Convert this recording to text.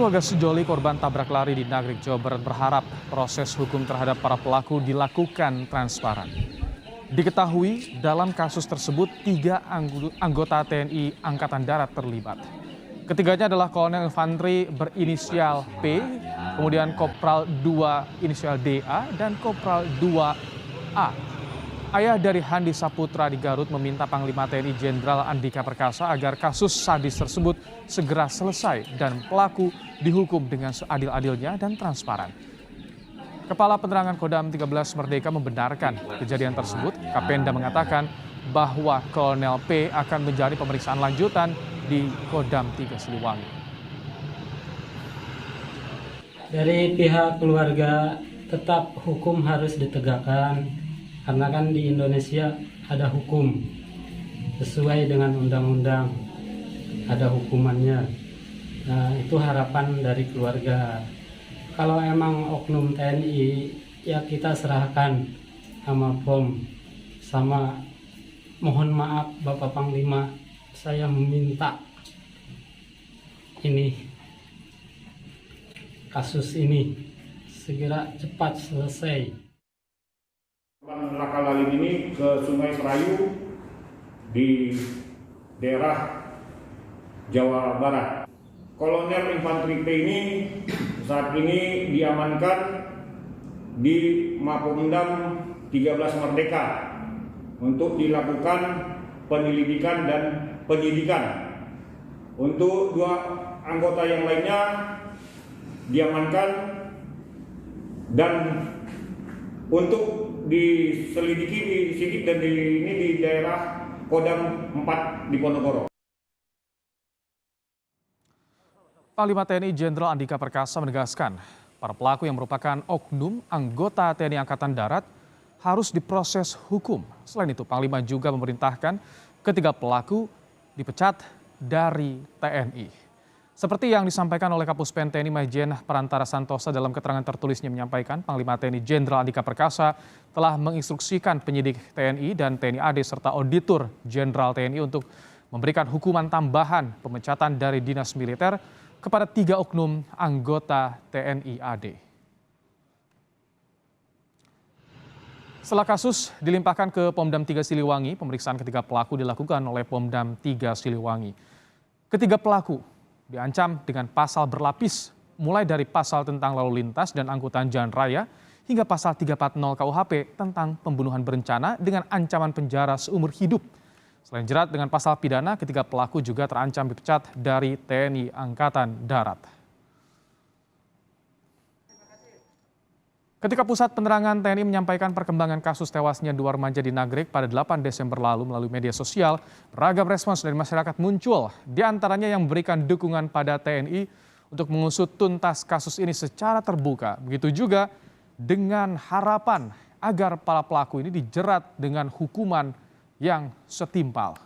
Keluarga sejoli korban tabrak lari di Nagreg, Jawa Barat berharap proses hukum terhadap para pelaku dilakukan transparan. Diketahui dalam kasus tersebut 3 anggota TNI Angkatan Darat terlibat. Ketiganya adalah Kolonel Infanteri berinisial P, kemudian Kopral 2 inisial DA, dan Kopral 2A. Ayah dari Handi Saputra di Garut meminta Panglima TNI Jenderal Andika Perkasa agar kasus sadis tersebut segera selesai dan pelaku dihukum dengan seadil-adilnya dan transparan. Kepala Penerangan Kodam 13 Merdeka membenarkan kejadian tersebut. Kapenda mengatakan bahwa Kolonel P akan menjalani pemeriksaan lanjutan di Kodam 3 Siliwangi. Dari pihak keluarga tetap hukum harus ditegakkan. Karena kan di Indonesia ada hukum sesuai dengan undang-undang, ada hukumannya. Nah, itu harapan dari keluarga. Kalau emang oknum TNI, ya kita serahkan sama POM. Sama mohon maaf Bapak Panglima, saya meminta kasus ini segera cepat selesai. Laka Lalin ini ke Sungai Perayu di daerah Jawa Barat. Kolonel Infanteri P ini saat ini diamankan di Mapolda 13 Merdeka untuk dilakukan penyelidikan dan penyidikan. Untuk 2 anggota yang lainnya diamankan dan untuk diselidiki, disidik dan di daerah Kodam 4 di Ponorogo. Panglima TNI Jenderal Andika Perkasa menegaskan, para pelaku yang merupakan oknum anggota TNI Angkatan Darat harus diproses hukum. Selain itu, Panglima juga memerintahkan ketiga pelaku dipecat dari TNI. Seperti yang disampaikan oleh Kapuspen TNI Majen Parantara Santosa dalam keterangan tertulisnya menyampaikan, Panglima TNI Jenderal Andika Perkasa telah menginstruksikan penyidik TNI dan TNI AD serta Auditor Jenderal TNI untuk memberikan hukuman tambahan pemecatan dari dinas militer kepada 3 oknum anggota TNI AD. Setelah kasus dilimpahkan ke Pomdam 3 Siliwangi, pemeriksaan ketiga pelaku dilakukan oleh Pomdam 3 Siliwangi. Ketiga pelaku diancam dengan pasal berlapis, mulai dari pasal tentang lalu lintas dan angkutan jalan raya hingga pasal 340 KUHP tentang pembunuhan berencana dengan ancaman penjara seumur hidup. Selain jerat dengan pasal pidana, ketiga pelaku juga terancam dipecat dari TNI Angkatan Darat. Ketika Pusat Penerangan TNI menyampaikan perkembangan kasus tewasnya 2 remaja di Nagreg pada 8 Desember lalu melalui media sosial, beragam respons dari masyarakat muncul. Di antaranya yang memberikan dukungan pada TNI untuk mengusut tuntas kasus ini secara terbuka. Begitu juga dengan harapan agar para pelaku ini dijerat dengan hukuman yang setimpal.